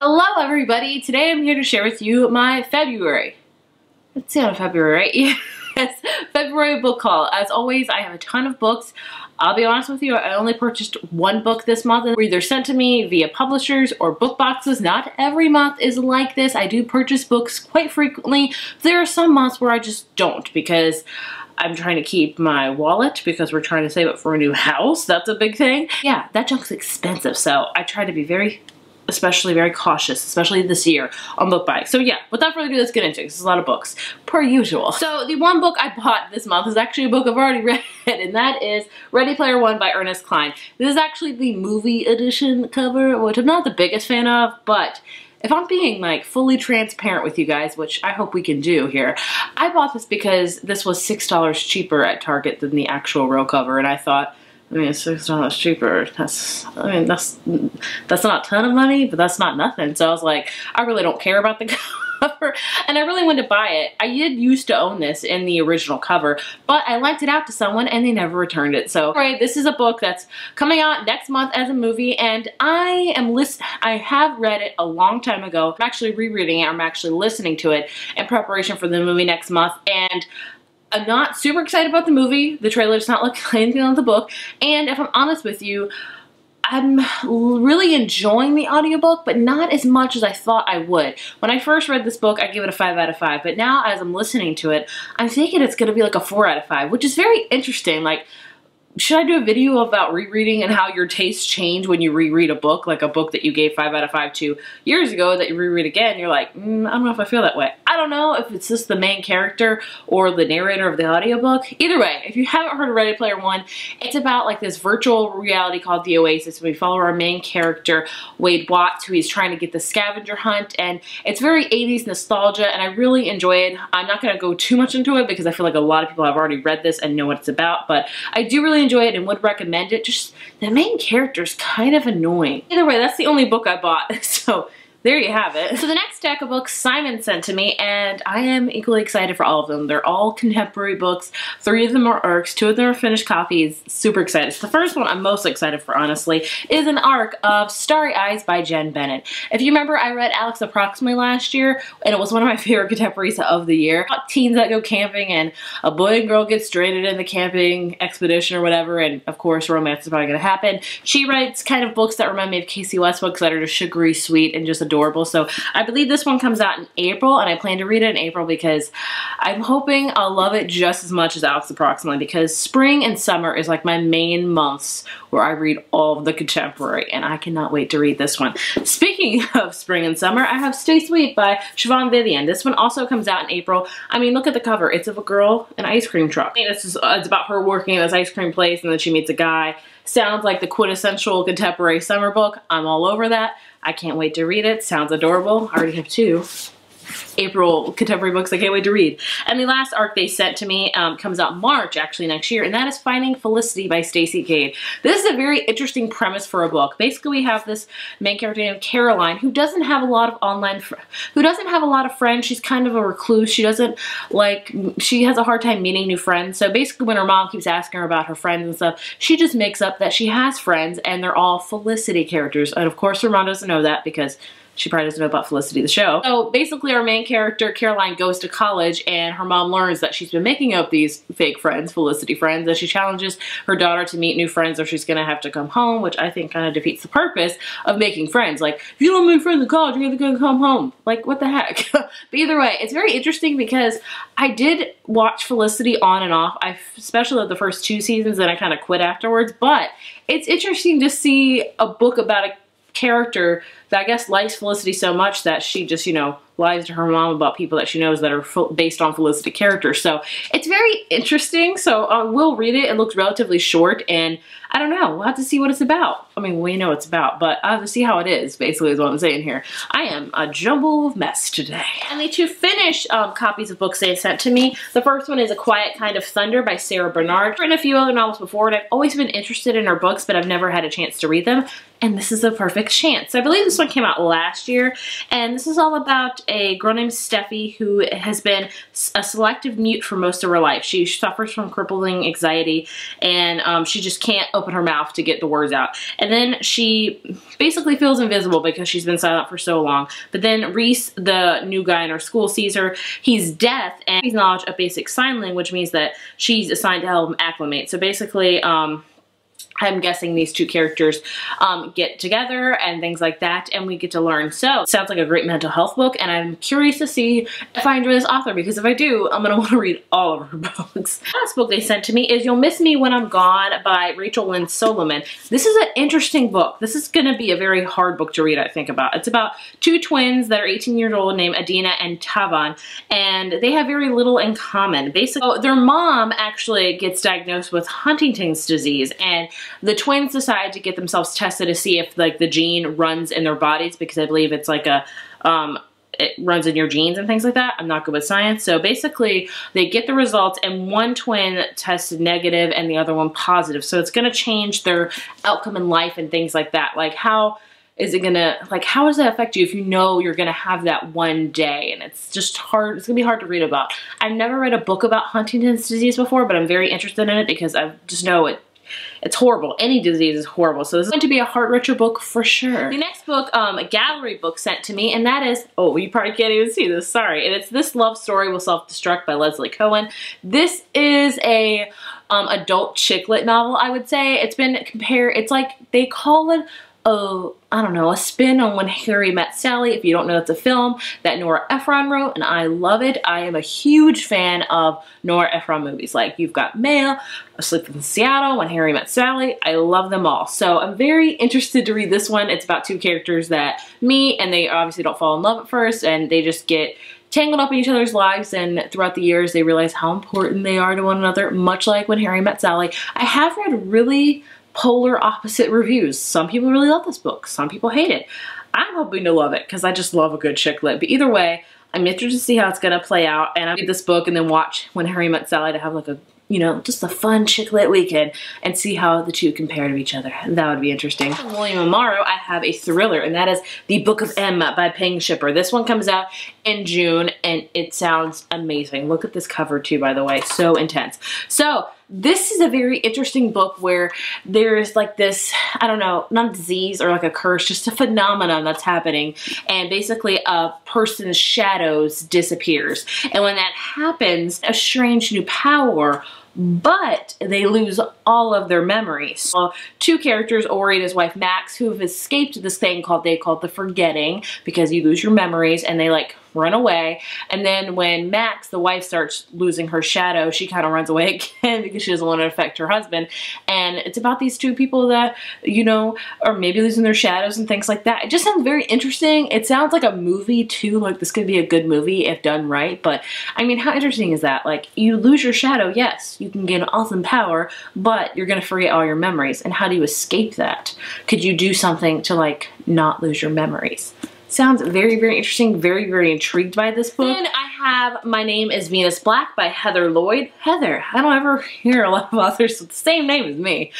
Hello everybody, today I'm here to share with you my February. It's the end of February, right? Yes, February book haul. As always, I have a ton of books. I'll be honest with you, I only purchased one book this month. They're either sent to me via publishers or book boxes. Not every month is like this. I do purchase books quite frequently. There are some months where I just don't because I'm trying to keep my wallet because we're trying to save up for a new house. That's a big thing. Yeah, that junk's expensive, so I try to be very cautious, especially this year on book buying. So yeah, without further ado, let's get into it. This is a lot of books, per usual. So the one book I bought this month is actually a book I've already read, and that is Ready Player One by Ernest Cline. This is actually the movie edition cover, which I'm not the biggest fan of, but if I'm being like fully transparent with you guys, which I hope we can do here, I bought this because this was $6 cheaper at Target than the actual real cover, and I thought, I mean, it's $6 cheaper. That's not a ton of money, but that's not nothing. So I was like, I really don't care about the cover, and I really wanted to buy it. I did used to own this in the original cover, but I lent it out to someone and they never returned it. So, right, this is a book that's coming out next month as a movie, and I have read it a long time ago. I'm actually rereading it. I'm actually listening to it in preparation for the movie next month, and I'm not super excited about the movie. The trailer does not look like anything like the book. And if I'm honest with you, I'm really enjoying the audiobook, but not as much as I thought I would. When I first read this book, I gave it a 5 out of 5. But now as I'm listening to it, I'm thinking it's going to be like a 4 out of 5, which is very interesting. Like, should I do a video about rereading and how your tastes change when you reread a book, like a book that you gave 5 out of 5 to years ago that you reread again, you're like, I don't know if I feel that way. I don't know if it's just the main character or the narrator of the audiobook. Either way, if you haven't heard of Ready Player One, it's about like this virtual reality called The Oasis. We follow our main character, Wade Watts, who is trying to get the scavenger hunt, and it's very 80s nostalgia, and I really enjoy it. I'm not going to go too much into it because I feel like a lot of people have already read this and know what it's about, but I do really enjoy it and would recommend it. Just the main character's kind of annoying. Either way, that's the only book I bought, so there you have it. So the next stack of books Simon sent to me, and I am equally excited for all of them. They're all contemporary books. 3 of them are ARCs, 2 of them are finished copies. Super excited. So the first one I'm most excited for, honestly, is an ARC of Starry Eyes by Jen Bennett. If you remember, I read Alex Approximately last year, and it was one of my favorite contemporaries of the year. About teens that go camping, and a boy and girl get stranded in the camping expedition or whatever, and of course romance is probably going to happen. She writes kind of books that remind me of Casey West books that are just sugary sweet and just adorable. So I believe this one comes out in April, and I plan to read it in April because I'm hoping I'll love it just as much as Alex Approximately, because spring and summer is like my main months where I read all of the contemporary, and I cannot wait to read this one. Speaking of spring and summer, I have Stay Sweet by Siobhan Vivian. This one also comes out in April. I mean, look at the cover. It's of a girl in an ice cream truck. It's about her working at this ice cream place, and then she meets a guy. Sounds like the quintessential contemporary summer book. I'm all over that. I can't wait to read it. Sounds adorable. I already have 2 April contemporary books I can't wait to read. And the last ARC they sent to me comes out March, actually, next year, and that is Finding Felicity by Stacey Cade. This is a very interesting premise for a book. Basically, we have this main character named Caroline who doesn't have a lot of friends. She's kind of a recluse. She has a hard time meeting new friends. So basically, when her mom keeps asking her about her friends and stuff, she just makes up that she has friends, and they're all Felicity characters. And of course, her mom doesn't know that because she probably doesn't know about Felicity the show. So basically our main character, Caroline, goes to college, and her mom learns that she's been making up these fake friends, Felicity friends, and she challenges her daughter to meet new friends or she's gonna have to come home, which I think kind of defeats the purpose of making friends. Like, if you don't make friends in college, you're gonna come home. Like, what the heck? But either way, it's very interesting because I did watch Felicity on and off. I especially loved the first 2 seasons, and I kind of quit afterwards, but it's interesting to see a book about a character that I guess likes Felicity so much that she just, you know, lies to her mom about people that she knows that are based on Felicity characters. So it's very interesting. So I will read it. It looks relatively short, and I don't know. We'll have to see what it's about. I mean, we know it's about, but I'll have to see how it is, basically, is what I'm saying here. I am a jumble of mess today. And the 2 finished copies of books they sent to me. The first one is A Quiet Kind of Thunder by Sarah Bernard. I've written a few other novels before, and I've always been interested in her books, but I've never had a chance to read them. And this is the perfect chance. I believe this one came out last year, and this is all about a girl named Steffi who has been a selective mute for most of her life. She suffers from crippling anxiety, and she just can't open her mouth to get the words out. And then she basically feels invisible because she's been silent for so long. But then Reese, the new guy in her school, sees her. He's deaf, and he's knowledge of basic sign language means that she's assigned to help him acclimate. So basically, I'm guessing these two characters get together and things like that, and we get to learn. So it sounds like a great mental health book, and I'm curious to see if I enjoy this author, because if I do, I'm gonna want to read all of her books. The last book they sent to me is You'll Miss Me When I'm Gone by Rachel Lynn Solomon. This is an interesting book. This is gonna be a very hard book to read, I think about. It's about two twins that are 18 years old named Adina and Tavan, and they have very little in common. Basically, their mom actually gets diagnosed with Huntington's disease, and the twins decide to get themselves tested to see if like the gene runs in their bodies, because I believe it's like a, it runs in your genes and things like that. I'm not good with science. So basically they get the results, and one twin tested negative and the other one positive. So it's going to change their outcome in life and things like that. Like how is it gonna, like how does that affect you if you know you're gonna have that one day? And it's just hard, it's gonna be hard to read about. I've never read a book about Huntington's disease before, but I'm very interested in it because I just know it's horrible. Any disease is horrible. So this is going to be a heart-wrencher book for sure. The next book, a gallery book sent to me, and that is, oh, you probably can't even see this, sorry. And it's This Love Story Will Self-Destruct by Leslie Cohen. This is a adult chick lit novel, I would say. It's been compared, it's like, they call it I don't know, a spin on When Harry Met Sally. If you don't know, it's a film that Nora Ephron wrote, and I love it. I am a huge fan of Nora Ephron movies. Like, you've got Mail, Asleep in Seattle, When Harry Met Sally. I love them all. So I'm very interested to read this one. It's about two characters that meet, and they obviously don't fall in love at first, and they just get tangled up in each other's lives, and throughout the years they realize how important they are to one another, much like When Harry Met Sally. I have read really polar opposite reviews. Some people really love this book. Some people hate it. I'm hoping to love it because I just love a good chick lit. But either way, I'm interested to see how it's going to play out. And I'll read this book and then watch When Harry Met Sally to have like a, you know, just a fun chick lit weekend and see how the two compare to each other. That would be interesting. From William Amaro, I have a thriller, and that is The Book of M by Peng Shipper. This one comes out in June, and it sounds amazing. Look at this cover too, by the way. So intense. So this is a very interesting book where there's like this, I don't know, not a disease or like a curse, just a phenomenon that's happening. And basically a person's shadows disappears. And when that happens, a strange new power, but they lose all of their memories. So two characters, Ori and his wife Max, who have escaped this thing called the forgetting, because you lose your memories, and they like run away. And then when Max, the wife, starts losing her shadow, she kind of runs away again because she doesn't want to affect her husband. And it's about these two people that, you know, are maybe losing their shadows and things like that. It just sounds very interesting. It sounds like a movie too. Like, this could be a good movie if done right. But I mean, how interesting is that? Like, you lose your shadow, yes, you can gain awesome power, but you're gonna forget all your memories. And how do you escape that? Could you do something to like not lose your memories? Sounds very, very interesting. Very, very intrigued by this book. Then I have My Name is Venus Black by Heather Lloyd. Heather, I don't ever hear a lot of authors with the same name as me.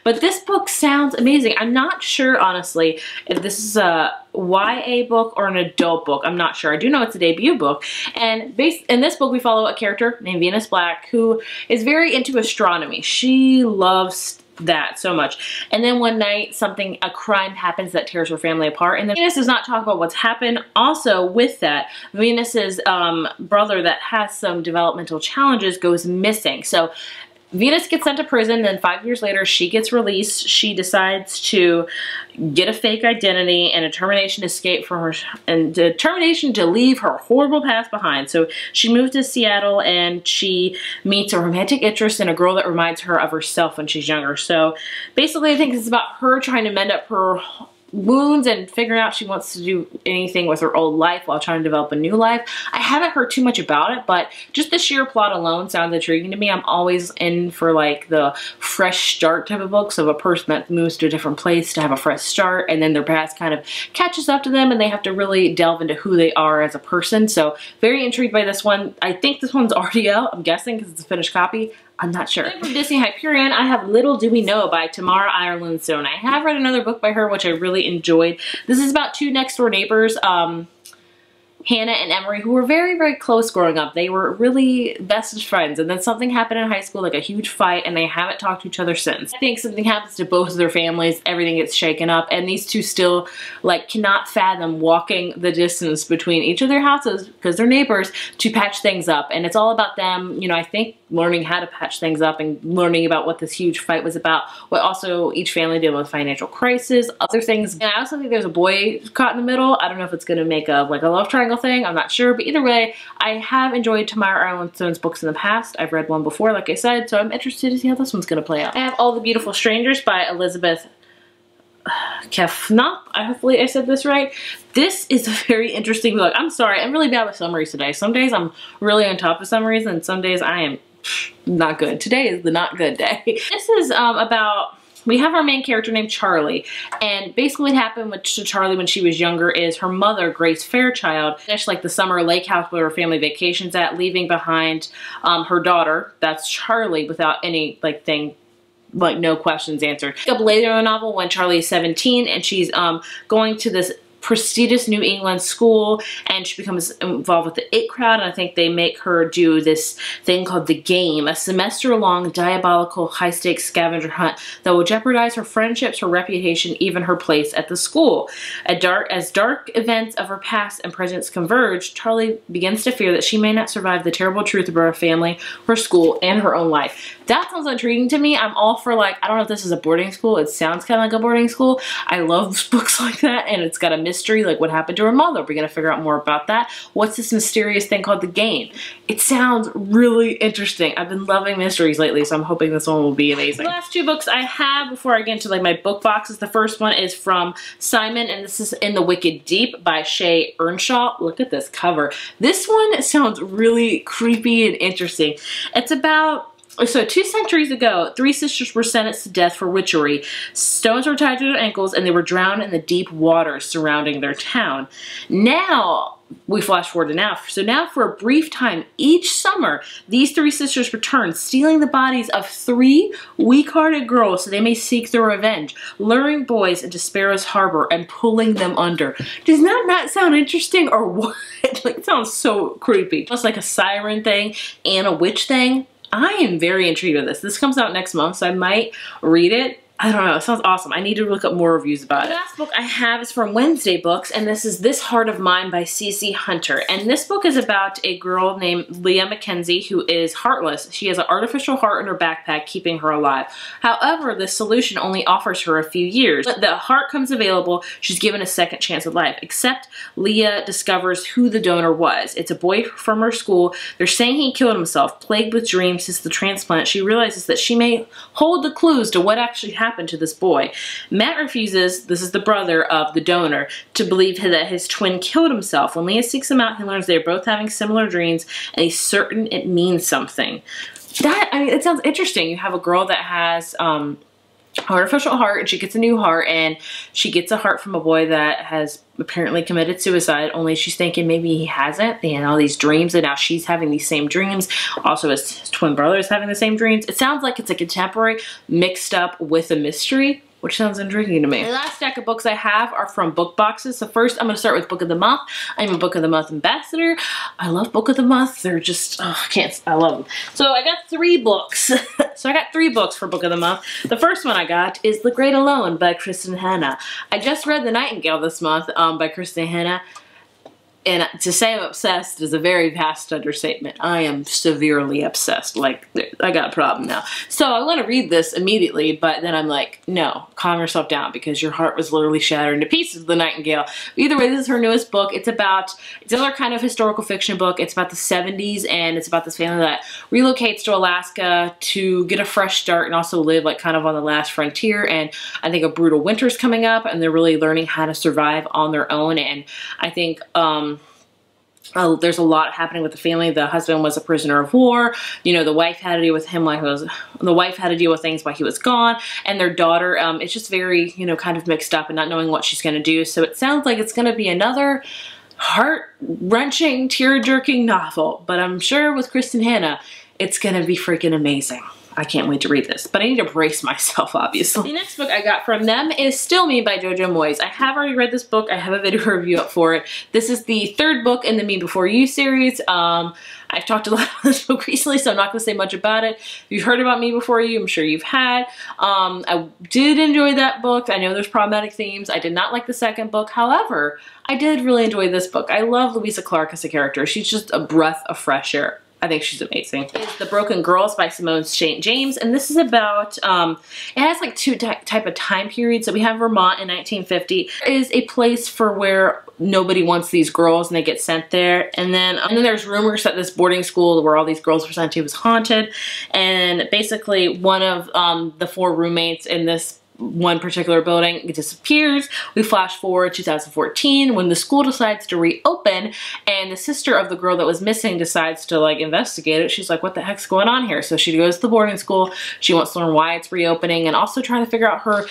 But this book sounds amazing. I'm not sure, honestly, if this is a YA book or an adult book. I'm not sure. I do know it's a debut book. And in this book, we follow a character named Venus Black who is very into astronomy. She loves that so much. And then one night, a crime happens that tears her family apart. And then Venus does not talk about what's happened. Also with that, Venus's brother that has some developmental challenges goes missing. So Venus gets sent to prison, then 5 years later she gets released. She decides to get a fake identity and a determination to leave her horrible past behind. So she moves to Seattle and she meets a romantic interest in a girl that reminds her of herself when she's younger. So basically I think it's about her trying to mend up her wounds and figuring out she wants to do anything with her old life while trying to develop a new life. I haven't heard too much about it, but just the sheer plot alone sounds intriguing to me. I'm always in for like the fresh start type of books of a person that moves to a different place to have a fresh start, and then their past kind of catches up to them and they have to really delve into who they are as a person. So very intrigued by this one. I think this one's already out, I'm guessing, because it's a finished copy. I'm not sure. Then from Disney Hyperion, I have Little Do We Know by Tamara Ireland Stone. I have read another book by her which I really enjoyed. This is about two next door neighbors. Hannah and Emery, who were very, very close growing up. They were really best friends, and then something happened in high school, like a huge fight, and they haven't talked to each other since. I think something happens to both of their families, everything gets shaken up, and these two still like cannot fathom walking the distance between each of their houses, because they're neighbors, to patch things up. And it's all about them, you know, I think learning how to patch things up and learning about what this huge fight was about, what also each family did with financial crisis, other things. And I also think there's a boy caught in the middle. I don't know if it's gonna make a like a love triangle thing, I'm not sure, but either way, I have enjoyed Tamara Ironstone's books in the past. I've read one before, like I said, so I'm interested to see how this one's gonna play out. I have All the Beautiful Strangers by Elizabeth Kefnop. Hopefully I said this right. This is a very interesting book. I'm sorry, I'm really bad with summaries today. Some days I'm really on top of summaries, and some days I am not good. Today is the not good day. This is about, we have our main character named Charlie, and basically what happened to Charlie when she was younger is her mother, Grace Fairchild, finished like the summer lake house where her family vacations at, leaving behind her daughter, that's Charlie, without any like thing, like no questions answered. Up later in the novel when Charlie is 17 and she's going to this prestigious New England school, and she becomes involved with the It Crowd, and I think they make her do this thing called The Game, a semester-long diabolical high-stakes scavenger hunt that will jeopardize her friendships, her reputation, even her place at the school. As dark events of her past and present converge, Charlie begins to fear that she may not survive the terrible truth about her family, her school, and her own life. That sounds intriguing to me. I'm all for, like, I don't know if this is a boarding school. It sounds kind of like a boarding school. I love books like that, and it's got a mystery, like what happened to her mother. We're gonna figure out more about that. What's this mysterious thing called The Game? It sounds really interesting. I've been loving mysteries lately, so I'm hoping this one will be amazing. The last two books I have before I get into like my book boxes, the first one is from Simon, and this is In the Wicked Deep by Shay Earnshaw. Look at this cover. This one sounds really creepy and interesting. It's about, so 2 centuries ago, 3 sisters were sentenced to death for witchery. Stones were tied to their ankles and they were drowned in the deep waters surrounding their town. Now, we flash forward to now. So now for a brief time, each summer, these 3 sisters return, stealing the bodies of 3 weak-hearted girls so they may seek their revenge, luring boys into Sparrow's Harbor and pulling them under. Does that not sound interesting or what? Like, it sounds so creepy. It's like a siren thing and a witch thing. I am very intrigued with this. This comes out next month, so I might read it. I don't know, it sounds awesome. I need to look up more reviews about it. The last book I have is from Wednesday Books, and this is This Heart of Mine by Cece Hunter. And this book is about a girl named Leah Mackenzie who is heartless. She has an artificial heart in her backpack keeping her alive. However, this solution only offers her a few years. But the heart comes available, she's given a second chance at life, except Leah discovers who the donor was. It's a boy from her school. They're saying he killed himself, plagued with dreams since the transplant. She realizes that she may hold the clues to what actually happened to this boy. Matt refuses, this is the brother of the donor, to believe that his twin killed himself. When Leah seeks him out, he learns they're both having similar dreams, and he's certain it means something. That, I mean, it sounds interesting. You have a girl that has artificial heart, and she gets a new heart, and she gets a heart from a boy that has apparently committed suicide, only she's thinking maybe he hasn't. They had all these dreams, and now she's having these same dreams. Also, his twin brother is having the same dreams. It sounds like it's a contemporary mixed up with a mystery, which sounds intriguing to me. The last stack of books I have are from book boxes. So first, I'm gonna start with Book of the Month. I'm a Book of the Month ambassador. I love Book of the Month. They're just, oh, I love them. So I got 3 books. So I got 3 books for Book of the Month. The first one I got is The Great Alone by Kristen Hanna. I just read The Nightingale this month by Kristen Hanna. And to say I'm obsessed is a very vast understatement. I am severely obsessed. Like, I got a problem now. So I want to read this immediately, but then I'm like, no, calm yourself down because your heart was literally shattered into pieces, The Nightingale. Either way, this is her newest book. It's another kind of historical fiction book. It's about the 70s, and it's about this family that relocates to Alaska to get a fresh start and also live like kind of on the last frontier. And I think a brutal winter's coming up, and they're really learning how to survive on their own. And I think, there's a lot happening with the family. The husband was a prisoner of war. You know, the wife had to deal with him the wife had to deal with things while he was gone. And their daughter, it's just very, you know, kind of mixed up and not knowing what she's going to do. So it sounds like it's going to be another heart-wrenching, tear-jerking novel. But I'm sure with Kristen Hanna, it's going to be freaking amazing. I can't wait to read this, but I need to brace myself, obviously. The next book I got from them is Still Me by Jojo Moyes. I have already read this book. I have a video review up for it. This is the third book in the Me Before You series. I've talked a lot about this book recently, so I'm not going to say much about it. If you've heard about Me Before You, I'm sure you've had. I did enjoy that book. I know there's problematic themes. I did not like the second book. However, I did really enjoy this book. I love Louisa Clark as a character. She's just a breath of fresh air. I think she's amazing. It's The Broken Girls by Simone St. James, and this is about, it has like two type of time periods. So we have Vermont in 1950. It is a place for where nobody wants these girls and they get sent there. And then there's rumors that this boarding school where all these girls were sent to was haunted. And basically one of the four roommates in this one particular building disappears. We flash forward 2014 when the school decides to reopen, and the sister of the girl that was missing decides to like investigate it. She's like, what the heck's going on here? So she goes to the boarding school. She wants to learn why it's reopening and also trying to figure out her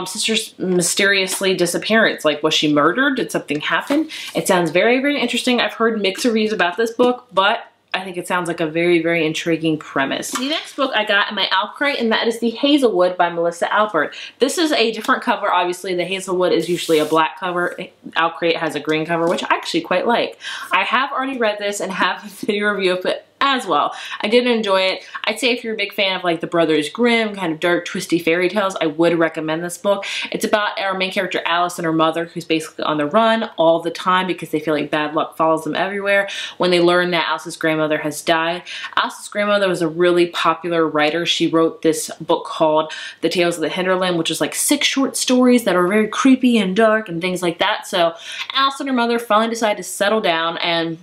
sister's mysteriously disappearance. Like, was she murdered? Did something happen? It sounds very, very interesting. I've heard mixed reviews about this book, but I think it sounds like a very, very intriguing premise. The next book I got in my Alp crate, and that is The Hazelwood by Melissa Albert. This is a different cover. Obviously, the Hazelwood is usually a black cover. Alp crate has a green cover, which I actually quite like. I have already read this and have a video review of it as well. I did enjoy it. I'd say if you're a big fan of like the Brothers Grimm, kind of dark, twisty fairy tales, I would recommend this book. It's about our main character Alice and her mother, who's basically on the run all the time because they feel like bad luck follows them everywhere when they learn that Alice's grandmother has died. Alice's grandmother was a really popular writer. She wrote this book called The Tales of the Hinterland, which is like 6 short stories that are very creepy and dark and things like that. So Alice and her mother finally decide to settle down, and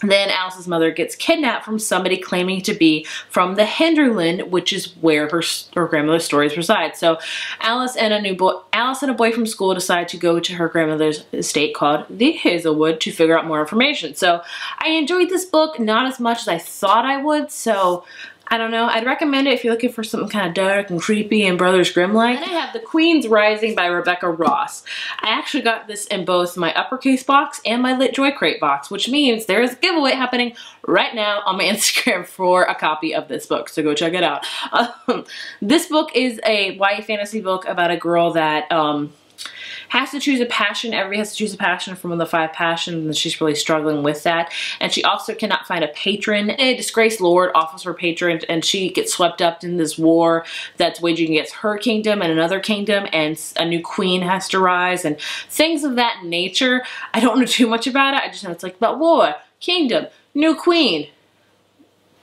then Alice's mother gets kidnapped from somebody claiming to be from the Hinterland, which is where her grandmother's stories reside. So Alice and a boy from school decide to go to her grandmother's estate called the Hazelwood to figure out more information. So I enjoyed this book, not as much as I thought I would. So I don't know. I'd recommend it if you're looking for something kind of dark and creepy and Brothers Grimm-like. Then I have The Queen's Rising by Rebecca Ross. I actually got this in both my uppercase box and my Lit Joy Crate box, which means there is a giveaway happening right now on my Instagram for a copy of this book, so go check it out. This book is a YA fantasy book about a girl that has to choose a passion. Everybody has to choose a passion from one of the 5 passions, and she's really struggling with that. And she also cannot find a patron. A disgraced lord offers her patron, and she gets swept up in this war that's waging against her kingdom and another kingdom, and a new queen has to rise, and things of that nature. I don't know too much about it. I just know it's like about war, kingdom, new queen,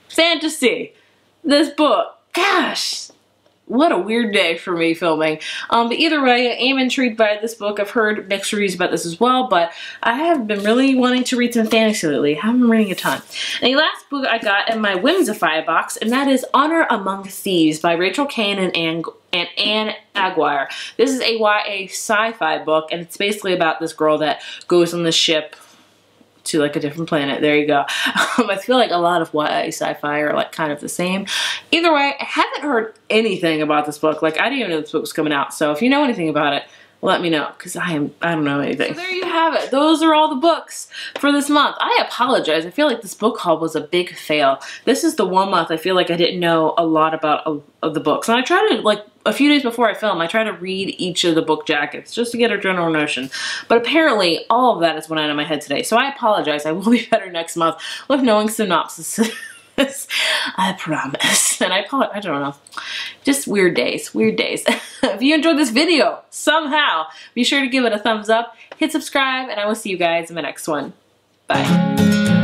fantasy. This book, gosh, what a weird day for me filming. But either way, I am intrigued by this book. I've heard mixed reviews about this as well, but I have been really wanting to read some fantasy lately. I haven't been reading a ton. And the last book I got in my Whimsify box, and that is Honor Among Thieves by Rachel Kane and Anne Aguirre. This is a YA sci-fi book, and it's basically about this girl that goes on the ship to like a different planet. There you go. I feel like a lot of YA sci-fi are like kind of the same. Either way, I haven't heard anything about this book. Like, I didn't even know this book was coming out. So if you know anything about it, let me know, because I don't know anything. So there you have it. Those are all the books for this month. I apologize. I feel like this book haul was a big fail. This is the one month I feel like I didn't know a lot about of the books. And I try to, like, a few days before I film, I try to read each of the book jackets just to get a general notion. But apparently, all of that is went out of my head today. So I apologize. I will be better next month with knowing synopsis. I promise. And I apologize. I don't know. Just weird days. Weird days. If you enjoyed this video somehow, be sure to give it a thumbs up, hit subscribe, and I will see you guys in the next one. Bye.